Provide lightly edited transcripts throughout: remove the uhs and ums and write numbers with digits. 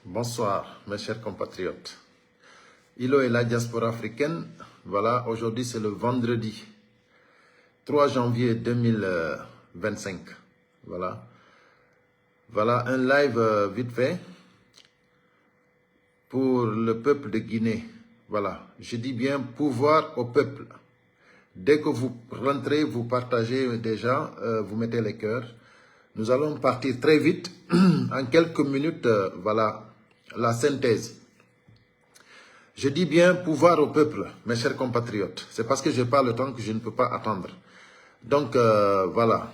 Bonsoir, mes chers compatriotes. Ilo et la diaspora africaine, voilà, aujourd'hui c'est le vendredi 3 janvier 2025. Voilà, voilà un live vite fait pour le peuple de Guinée. Voilà, je dis bien pouvoir au peuple. Dès que vous rentrez, vous partagez déjà, vous mettez les cœurs. Nous allons partir très vite, en quelques minutes, voilà, la synthèse. Je dis bien pouvoir au peuple, mes chers compatriotes. C'est parce que je n'ai pas le temps que je ne peux pas attendre. Donc, voilà.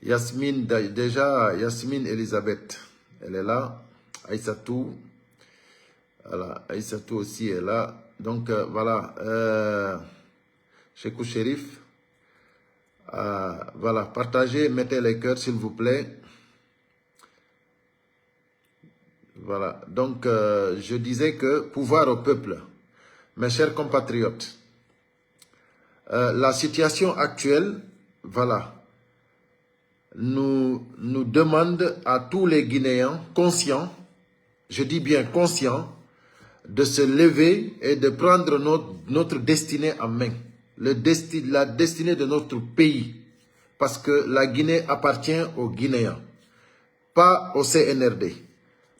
Yasmine, déjà, Yasmine Elisabeth, elle est là. Aïssatou, voilà, Aïssatou aussi est là. Donc, voilà. Chekou Chérif, voilà, partagez, mettez les cœurs s'il vous plaît. Voilà, donc je disais que pouvoir au peuple, mes chers compatriotes, la situation actuelle, voilà, nous demande à tous les Guinéens conscients, je dis bien conscients, de se lever et de prendre notre destinée en main, la destinée de notre pays, parce que la Guinée appartient aux Guinéens, pas au CNRD.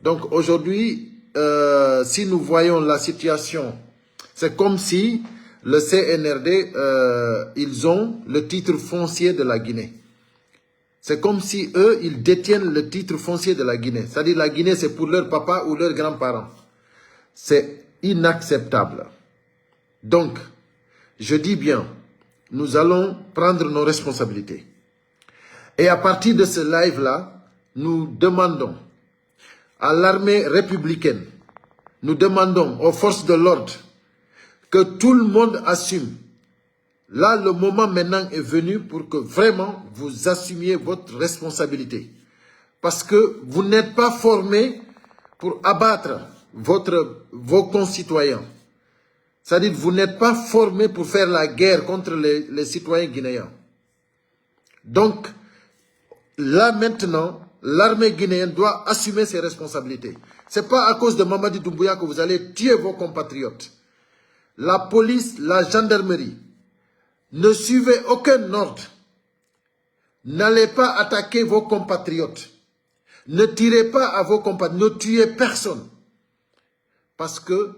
Donc aujourd'hui, si nous voyons la situation, c'est comme si le CNRD, ils ont le titre foncier de la Guinée. C'est comme si eux, ils détiennent le titre foncier de la Guinée. C'est-à-dire la Guinée, c'est pour leur papa ou leurs grands-parents. C'est inacceptable. Donc, je dis bien, nous allons prendre nos responsabilités. Et à partir de ce live-là, nous demandons à l'armée républicaine, nous demandons aux forces de l'ordre que tout le monde assume. Là, le moment maintenant est venu pour que vraiment vous assumiez votre responsabilité. Parce que vous n'êtes pas formés pour abattre vos concitoyens. C'est-à-dire que vous n'êtes pas formés pour faire la guerre contre les citoyens guinéens. Donc, là maintenant, l'armée guinéenne doit assumer ses responsabilités. Ce n'est pas à cause de Mamadi Doumbouya que vous allez tuer vos compatriotes. La police, la gendarmerie, ne suivez aucun ordre. N'allez pas attaquer vos compatriotes. Ne tirez pas à vos compatriotes. Ne tuez personne. Parce que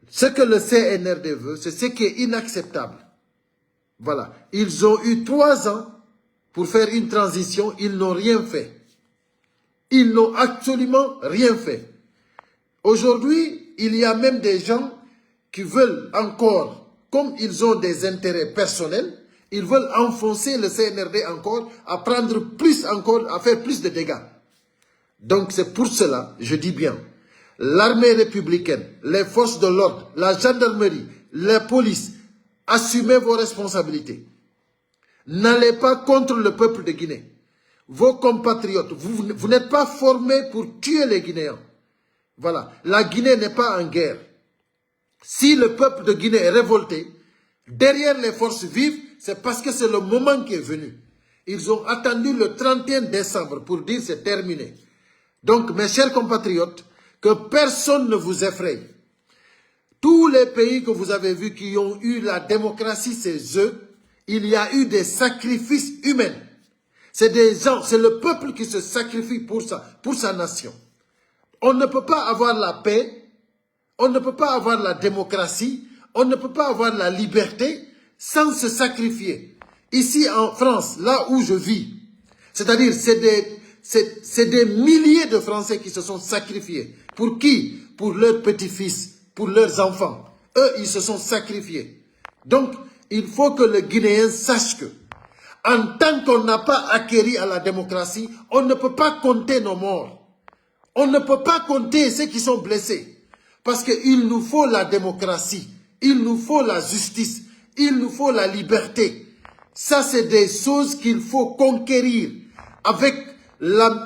ce que le CNRD veut, c'est ce qui est inacceptable. Voilà. Ils ont eu 3 ans pour faire une transition. Ils n'ont rien fait. Ils n'ont absolument rien fait. Aujourd'hui, il y a même des gens qui veulent encore, comme ils ont des intérêts personnels, ils veulent enfoncer le CNRD encore, à prendre plus encore, à faire plus de dégâts. Donc c'est pour cela, je dis bien, l'armée républicaine, les forces de l'ordre, la gendarmerie, la police, assumez vos responsabilités. N'allez pas contre le peuple de Guinée. Vos compatriotes, vous n'êtes pas formés pour tuer les Guinéens. Voilà, la Guinée n'est pas en guerre. Si le peuple de Guinée est révolté, derrière les forces vives, c'est parce que c'est le moment qui est venu. Ils ont attendu le 31 décembre pour dire c'est terminé. Donc, mes chers compatriotes, que personne ne vous effraie. Tous les pays que vous avez vus qui ont eu la démocratie, c'est eux. Il y a eu des sacrifices humains. C'est des gens, c'est le peuple qui se sacrifie pour sa nation. On ne peut pas avoir la paix, on ne peut pas avoir la démocratie, on ne peut pas avoir la liberté sans se sacrifier. Ici en France, là où je vis, c'est-à-dire c'est des milliers de Français qui se sont sacrifiés. Pour qui? Pour leurs petits-fils, pour leurs enfants. Eux, ils se sont sacrifiés. Donc, il faut que le Guinéen sache que, en tant qu'on n'a pas acquéri à la démocratie, on ne peut pas compter nos morts. On ne peut pas compter ceux qui sont blessés. Parce qu'il nous faut la démocratie, il nous faut la justice, il nous faut la liberté. Ça, c'est des choses qu'il faut conquérir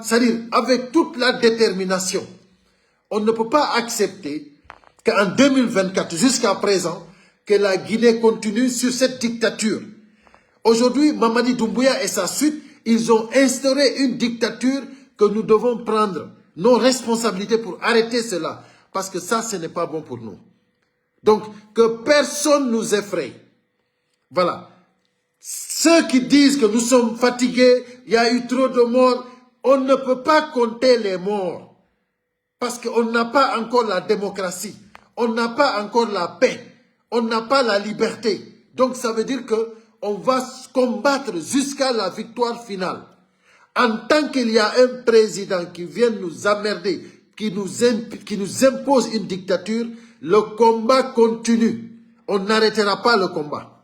c'est-à-dire avec toute la détermination. On ne peut pas accepter qu'en 2024, jusqu'à présent, que la Guinée continue sur cette dictature. Aujourd'hui, Mamadi Doumbouya et sa suite, ils ont instauré une dictature que nous devons prendre. nos responsabilités pour arrêter cela. Parce que ça, ce n'est pas bon pour nous. Donc, que personne nous effraie. Voilà. Ceux qui disent que nous sommes fatigués, il y a eu trop de morts, on ne peut pas compter les morts. Parce qu'on n'a pas encore la démocratie. On n'a pas encore la paix. On n'a pas la liberté. Donc ça veut dire qu'on va combattre jusqu'à la victoire finale. En tant qu'il y a un président qui vient nous emmerder, qui nous impose une dictature, le combat continue. On n'arrêtera pas le combat.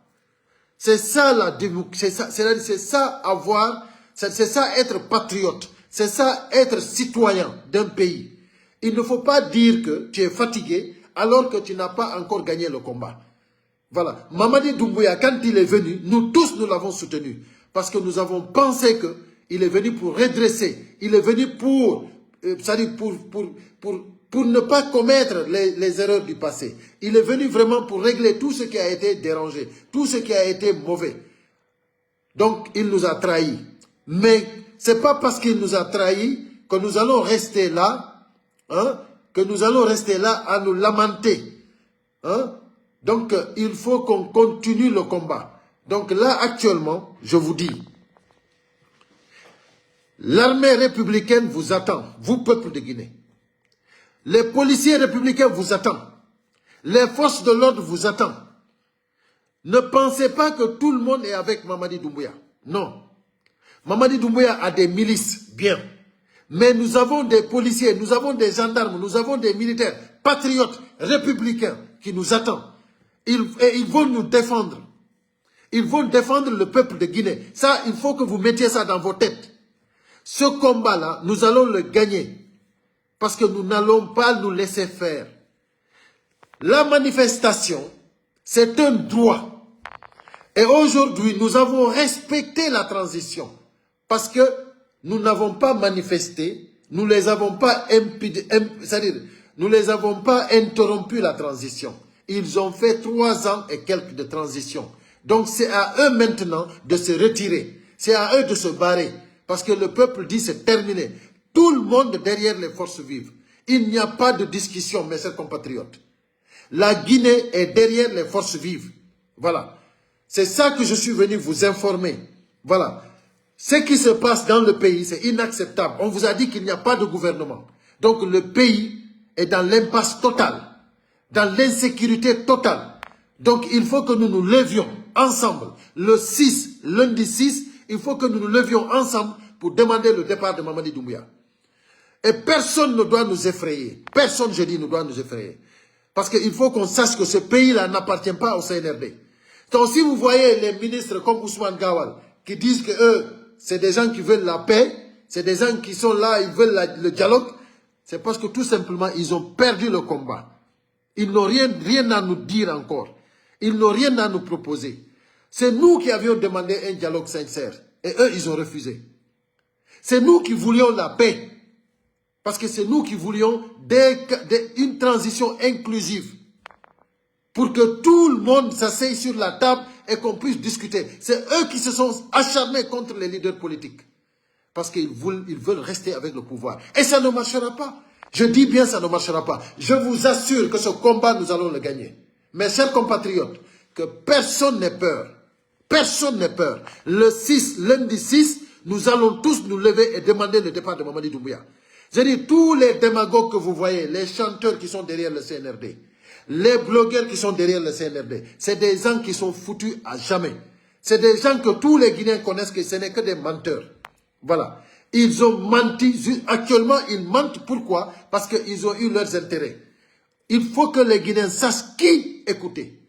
C'est ça la démocratie, c'est ça avoir, c'est ça être patriote, c'est ça être citoyen d'un pays. Il ne faut pas dire que tu es fatigué alors que tu n'as pas encore gagné le combat. Voilà. Mamadi Doumbouya, quand il est venu, nous tous nous l'avons soutenu. Parce que nous avons pensé qu'il est venu pour redresser. Il est venu pour ne pas commettre les erreurs du passé. Il est venu vraiment pour régler tout ce qui a été dérangé, tout ce qui a été mauvais. Donc, il nous a trahis. Mais ce n'est pas parce qu'il nous a trahis que nous allons rester là, hein, que nous allons rester là à nous lamenter. Hein. Donc, il faut qu'on continue le combat. Donc là, actuellement, je vous dis, l'armée républicaine vous attend, vous, peuple de Guinée. Les policiers républicains vous attendent. Les forces de l'ordre vous attendent. Ne pensez pas que tout le monde est avec Mamadi Doumbouya. Non. Mamadi Doumbouya a des milices, bien. Mais nous avons des policiers, nous avons des gendarmes, nous avons des militaires, patriotes, républicains qui nous attendent. Et ils vont nous défendre. Ils vont défendre le peuple de Guinée. Ça, il faut que vous mettiez ça dans vos têtes. Ce combat-là, nous allons le gagner. Parce que nous n'allons pas nous laisser faire. La manifestation, c'est un droit. Et aujourd'hui, nous avons respecté la transition. Parce que nous n'avons pas manifesté, nous ne les avons pas c'est-à-dire, nous les avons pas interrompu la transition. Ils ont fait 3 ans et quelques de transition. Donc c'est à eux maintenant de se retirer. C'est à eux de se barrer. Parce que le peuple dit c'est terminé. Tout le monde derrière les forces vives. Il n'y a pas de discussion, mes chers compatriotes. La Guinée est derrière les forces vives. Voilà. C'est ça que je suis venu vous informer. Voilà. Ce qui se passe dans le pays, c'est inacceptable. On vous a dit qu'il n'y a pas de gouvernement. Donc le pays est dans l'impasse totale. Dans l'insécurité totale. Donc il faut que nous nous levions ensemble. Le 6, lundi 6, il faut que nous nous levions ensemble pour demander le départ de Mamadi Doumbouya. Et personne ne doit nous effrayer. Personne, je dis, ne doit nous effrayer. Parce qu'il faut qu'on sache que ce pays-là n'appartient pas au CNRD. Donc si vous voyez les ministres comme Ousmane Gawal, qui disent que eux, c'est des gens qui veulent la paix, c'est des gens qui sont là, ils veulent le dialogue, c'est parce que tout simplement, ils ont perdu le combat. Ils n'ont rien à nous dire encore. Ils n'ont rien à nous proposer. C'est nous qui avions demandé un dialogue sincère. Et eux, ils ont refusé. C'est nous qui voulions la paix. Parce que c'est nous qui voulions une transition inclusive. Pour que tout le monde s'asseye sur la table et qu'on puisse discuter. C'est eux qui se sont acharnés contre les leaders politiques. Parce qu'ils veulent rester avec le pouvoir. Et ça ne marchera pas. Je dis bien ça ne marchera pas. Je vous assure que ce combat, nous allons le gagner. Mes chers compatriotes, que personne n'ait peur. Personne n'ait peur. Le 6, lundi 6, nous allons tous nous lever et demander le départ de Mamadi Doumbouya. Je dis, tous les démagogues que vous voyez, les chanteurs qui sont derrière le CNRD, les blogueurs qui sont derrière le CNRD, c'est des gens qui sont foutus à jamais. C'est des gens que tous les Guinéens connaissent que ce n'est que des menteurs. Voilà. Ils ont menti. Actuellement, ils mentent. Pourquoi? Parce qu'ils ont eu leurs intérêts. Il faut que les Guinéens sachent qui écouter,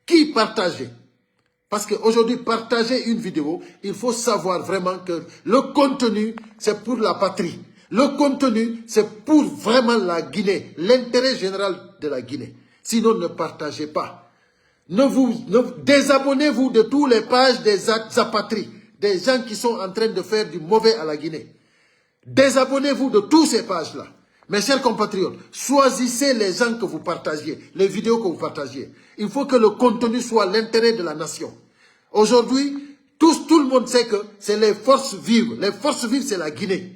qui partager. Parce qu'aujourd'hui, partager une vidéo, il faut savoir vraiment que le contenu, c'est pour la patrie. Le contenu, c'est pour vraiment la Guinée, l'intérêt général de la Guinée. Sinon, ne partagez pas. Désabonnez-vous de toutes les pages des apatries, des gens qui sont en train de faire du mauvais à la Guinée. Désabonnez-vous de toutes ces pages-là. Mes chers compatriotes, choisissez les gens que vous partagiez, les vidéos que vous partagiez. Il faut que le contenu soit l'intérêt de la nation. Aujourd'hui, tout le monde sait que c'est les forces vives. Les forces vives, c'est la Guinée.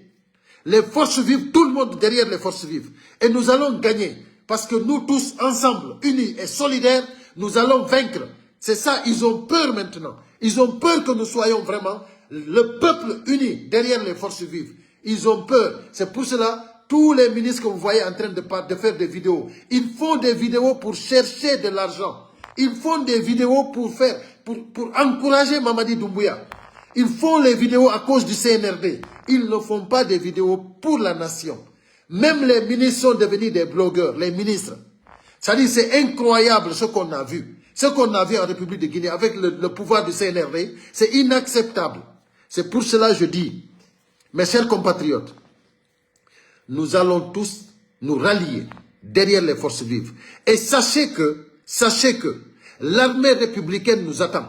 Les forces vives, tout le monde derrière les forces vives. Et nous allons gagner. Parce que nous tous, ensemble, unis et solidaires, nous allons vaincre. C'est ça, ils ont peur maintenant. Ils ont peur que nous soyons vraiment le peuple uni derrière les forces vives. Ils ont peur. C'est pour cela, tous les ministres que vous voyez en train de faire des vidéos, ils font des vidéos pour chercher de l'argent. Ils font des vidéos pour encourager Mamadi Doumbouya. Ils font les vidéos à cause du CNRD. Ils ne font pas des vidéos pour la nation. Même les ministres sont devenus des blogueurs, les ministres. C'est-à-dire, c'est incroyable ce qu'on a vu. Ce qu'on a vu en République de Guinée avec le pouvoir du CNRD, c'est inacceptable. C'est pour cela que je dis, mes chers compatriotes, nous allons tous nous rallier derrière les forces vives. Et sachez que l'armée républicaine nous attend.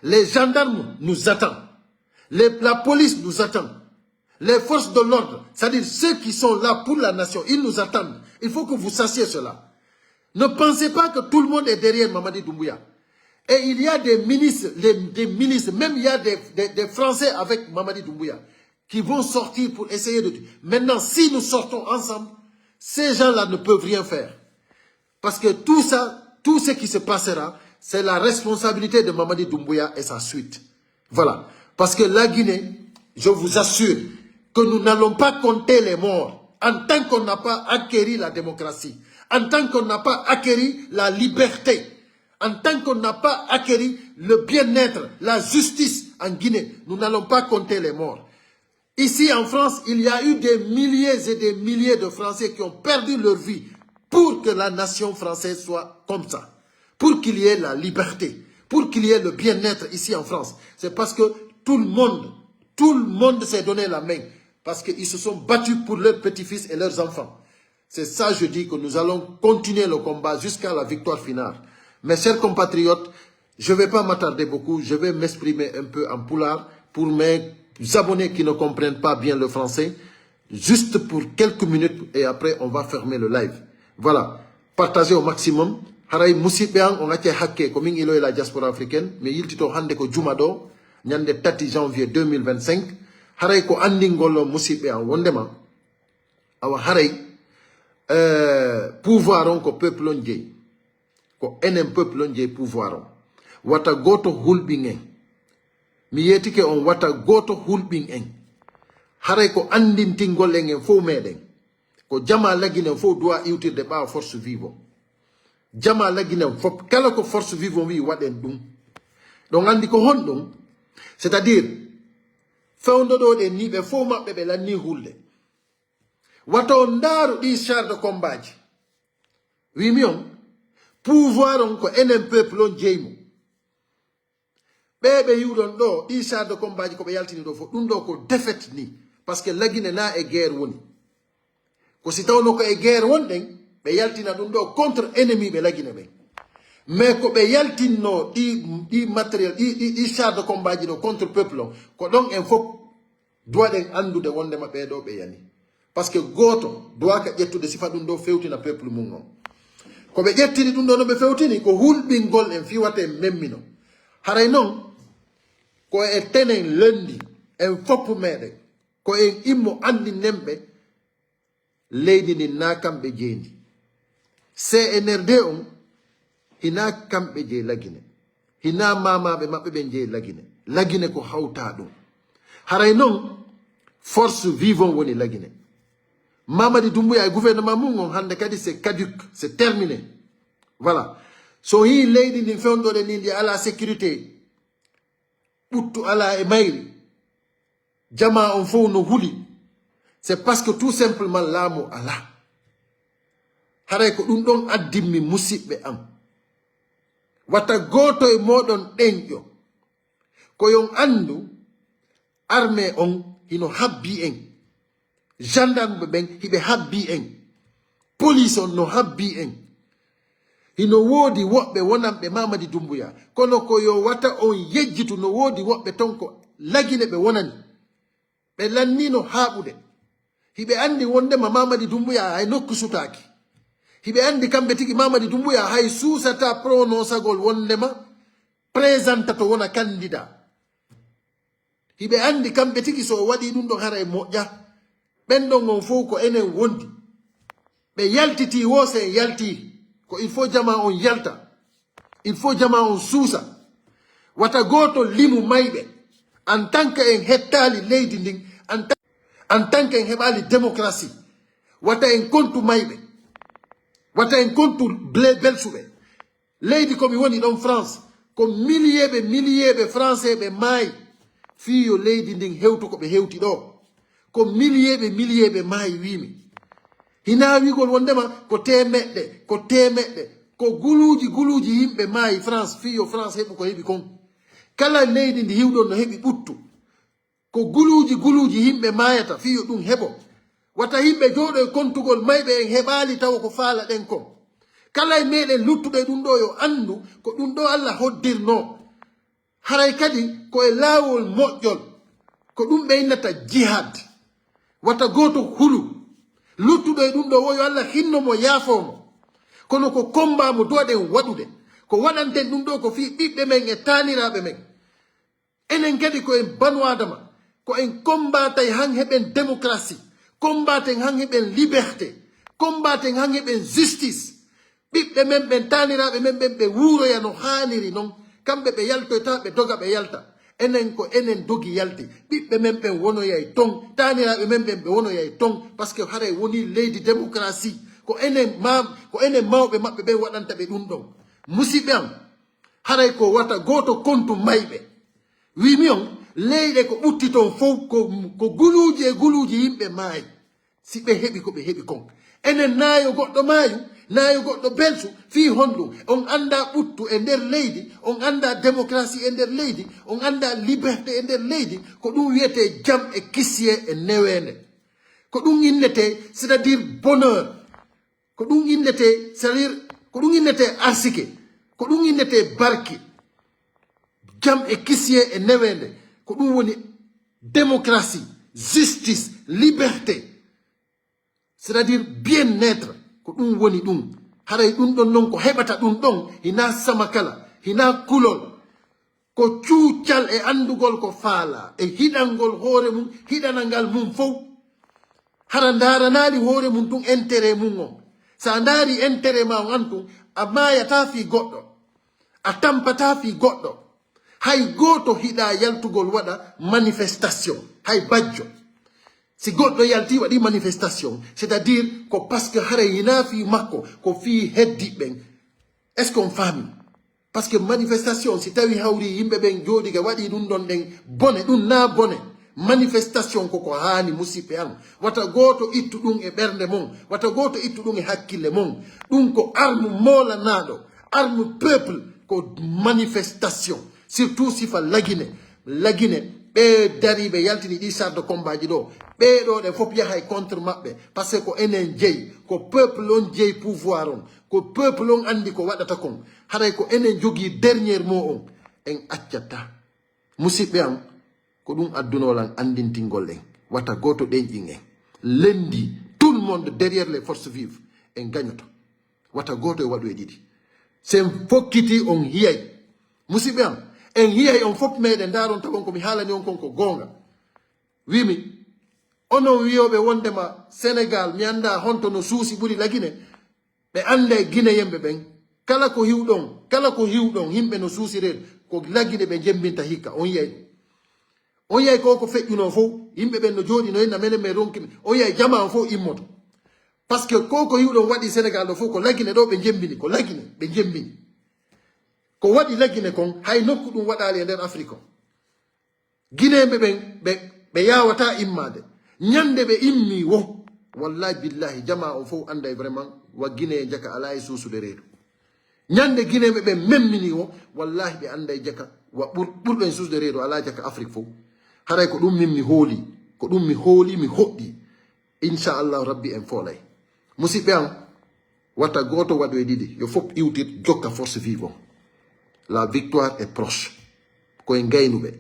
Les gendarmes nous attendent. La police nous attend. Les forces de l'ordre, c'est-à-dire ceux qui sont là pour la nation, ils nous attendent. Il faut que vous sachiez cela. Ne pensez pas que tout le monde est derrière Mamadi Doumbouya. Et il y a des ministres, même il y a des Français avec Mamadi Doumbouya qui vont sortir pour essayer de... Maintenant, si nous sortons ensemble, ces gens-là ne peuvent rien faire. Parce que tout ça, tout ce qui se passera, c'est la responsabilité de Mamadi Doumbouya et sa suite. Voilà. Parce que la Guinée, je vous assure que nous n'allons pas compter les morts en tant qu'on n'a pas acquéri la démocratie, en tant qu'on n'a pas acquéri la liberté, en tant qu'on n'a pas acquéri le bien-être, la justice en Guinée. Nous n'allons pas compter les morts. Ici en France, il y a eu des milliers et des milliers de Français qui ont perdu leur vie pour que la nation française soit comme ça. Pour qu'il y ait la liberté, pour qu'il y ait le bien-être ici en France. C'est parce que tout le monde s'est donné la main. Parce qu'ils se sont battus pour leurs petits-fils et leurs enfants. C'est ça, je dis, que nous allons continuer le combat jusqu'à la victoire finale. Mes chers compatriotes, je ne vais pas m'attarder beaucoup. Je vais m'exprimer un peu en poulard pour mes abonnés qui ne comprennent pas bien le français. Juste pour quelques minutes et après, on va fermer le live. Voilà. Partagez au maximum. Haray musibéang on a hacké comme il est la diaspora africaine. Mais il tito hande ko jumado. Nyande 30 janvier 2025. Haray ko andingolo musibéang wondema. Awa haray pouvoiron ko peuple ndje. Ko enem peuple ndje pouvoiron. Wata goto hulbingen. Mi yetike on wata goto hulbingen. Haray ko andintingol en fo meden. Ko jama lagine fo doit iwtirde ba force vivo. Jama lagine fo kala ko force vivo wi waden dum. Donc andi ko hondum, c'est-à-dire fewndo do de ni be fo mabbe be lanni hulde. Wato ndaru di char de combat. Wi mi on pouvoir on ko enen peuple on jeymo. Bebe yudon do di char de combat ko be yaltini do fo dum do ko défaite ni parce que lagine na e guerre woni. Ko si tawno ko e guerre wonden be yaltina dum do contre ennemi be lagine be. Mais ko be yaltinno di matériel di char de combat do contre peuple ko don en fop doit den andude wonde mabbe do be yani. Parce que goto doit ka jettude sifa dum do fewtina peuple mum non. Ko be jettini dum do no be fewtini ko hulbingol en fiwate memmino. Haray non ko e tenen lundi en fop mede ko en immo andi nembe leydi ni na kambe jendi. CNRD on hina kambe je lagine. Hina mama be mabbe be je lagine. Lagine ko hawta dum. Haray non force vivant woni lagine. Mamadi Doumbouya et gouvernement mum hande kadi c'est caduc, c'est terminé. Voilà. So hi leydi ni fewndode ni ndi ala sécurité. Puttu ala e mayri. Jama on fo no huli. C'est parce que tout simplement laamu ala. Haray ko dum don addimmi musibbe am. Wata goto e modon denjo. Ko yon andu armée on hino habbi en. Gendarme ben hibe habbi en. Police on no habbi en. Hino wodi wobbe wonambe Mamadi Doumbouya. Kono ko yo wata on yejjitu no wodi wobbe tonko lagine be wonani. Be lannino habude. Hibe andi wonde Mamadi Doumbouya ay nokku sutaki. Hibe andi kambe tigi Mamadi Doumbouya hay susata prononcagol wondema présentato wona candidat. Hibe andi kambe tigi so wadi dum do hara e moja ɓenɗon on fof ko enen wondi ɓe yaltiti wose yalti ko il faut jama on yalta il faut jama on suusa wata goto limu mayɓe en tant que en hettali leydi ndin en tant que en heɓali démocratie wata en kontu mayɓe wata en kontu belsuɓe leydi komi woni ɗon France ko millier français ɓe maayi fiyo leydi ndin hewtu ko ɓe hewti ɗo ko millier ɓe maayi wimi hina wigol wondema ko temeɗɗe ko guluji yimɓe maayi France fiyo France heɓi ko heɓi kon kala leydi ndi hiwɗon no heɓi ɓuttu ko guluji yimɓe maayata fiyo ɗum heɓo wata yimɓe jooɗo e kontugol mayɓe en heɓali taw ko faala ɗen kon kala e meɗen luttuɗe ɗum ɗo yo andu ko ɗum ɗo Allah hoddirno haray kadi ko e laawol moƴƴol ko ɗum ɓe innata jihad wata goto hulu luttuɗo e ɗum ɗo wo yo Allah hinnomo yaafomo kono ko combat mo doɗen waɗude ko waɗanten ɗum ɗo ko fi ɓiɓɓe men e taniraɓe men enen kadi ko en banu adama ko en combatay han heɓen démocratie combaten han heɓen liberté combaten han heɓen justice ɓiɓɓe men ɓen taniraɓe men ɓen ɓe wuuroya no haniri noon kamɓe ɓe yaltoyta ɓe doga ɓe yalta enen ko enen dogi yalti ɓiɓɓe men ɓen wonoyay ton taniraɓe men ɓen ɓe wonoyay ton par ce que haray woni leydi démocratie ko enen mawɓe maɓɓe ɓen waɗanta ɓe ɗum ɗon musidɓe am haray ko wata goto kontu mayɓe wimi on leyɗe ko ɓutti ton fof ko guluji yimɓe maayi si ɓe heɓi ko ɓe heɓi kon enen naayo goɗɗo maayu naayo goɗɗo belsu fi honɗum on anda ɓuttu e nder leydi on anda démocratie e nder leydi on anda liberté e nder leydi ko ɗum wiyete jam e kisye e newende ko ɗum innete c'est à dire bonheur ko ɗum innete c'est à dire ko ɗum innete arsike ko ɗum innete barki jam e kisye e newende ko ɗum woni démocratie justice liberté c'est à dire bien-être ko ɗum woni ɗum haray ɗum ɗon noon ko heɓata ɗum ɗon hina sama kala hina kulol ko cuucal e andugol ko faala e hiɗangol hoore mum hiɗanangal mum fof hara ndaranali hoore mum ɗum intérêt mum on sa ndaari intérêt ma on antum a mayata fi goɗɗo a tampata fi goɗɗo hay goto hiɗa yaltugol waɗa manifestation hay bajjo si goɗɗo yalti waɗi manifestation c'est à dire ko parce que hara hina fi makko ko fi heddi ɓen est ce qu'on faami parce que manifestation si tawi hawri yimɓe ɓen jooɗiga waɗi ɗum ɗon ɗen bone ɗum na bone manifestation koko haani musidɓe an wata goto ittu ɗum e ɓernde mon wata goto ittu ɗum e hakkille mon ɗum ko arme molanaɗo arme peuple ko manifestation surtout sifa lagine ɓe dari ɓe yaltini ɗi char de combat ji ɗo ɓeɗo ɗe fof yahay contre maɓɓe par ce que ko enen jeeyi ko peuple on jeeyi pouvoir on ko peuple on andi ko waɗata kon haray ko enen jogui dernier mot on en accata musidɓe am ko ɗum addunolan andintingol en wata goto ɗenƴin en lendi tout le monde derrière les forces vives en gagnoto wata goto e waɗu e ɗiɗi sen fokkiti on hiyay musidɓe am en hiyay on fof meɗen daron tagon komi haalani on kon ko gonga wimi onon wiyoɓe wondema Sénégal mi anda honto no suusi ɓuuri lagine ɓe anda e guine yemɓe ɓen kala ko hiwɗon yimɓe no suusiren ko lagine ɓe jembinta hikka on yiyay ɗum on yiyay ko feƴƴuno fof yimɓe ɓen no jooɗi no henna menen min ronkimi on yiyay jama on fof immoto par ce que ko hiwɗon waɗi Sénégal ɗo fof ko lagine ɗo ɓe jembini ko lagine ɓe jembini ko waɗi lagine kon hay nokku ɗum waɗali e nder Afrique o guineɓe ɓen ɓe yawata immade ñande ɓe immi wo wallahi billahi jama on fof anday vraiment wa guine e jaka ala e suusude reedu ñande guineɓe ɓen memmini wo wallahi ɓe anday jaka wa ɓurɗen suusude reedu ala jaka Afrique fof haray ko ɗum min mi hooli ko ɗum mi hooli mi hoɗɗi inchallahu rabbi en foolay musidɓe am watta goto waɗo e ɗiɗi yo fof iwtir jokka force vive on la victoire est proche koye gaynuɓe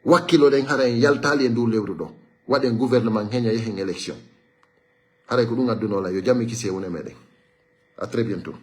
wakkiloɗen hara en yaltali e ndu lewru ɗo waɗen gouvernement heña yehen élection haray ko ɗum addunola yo jammi kisi e wone meɗen à très bientôt.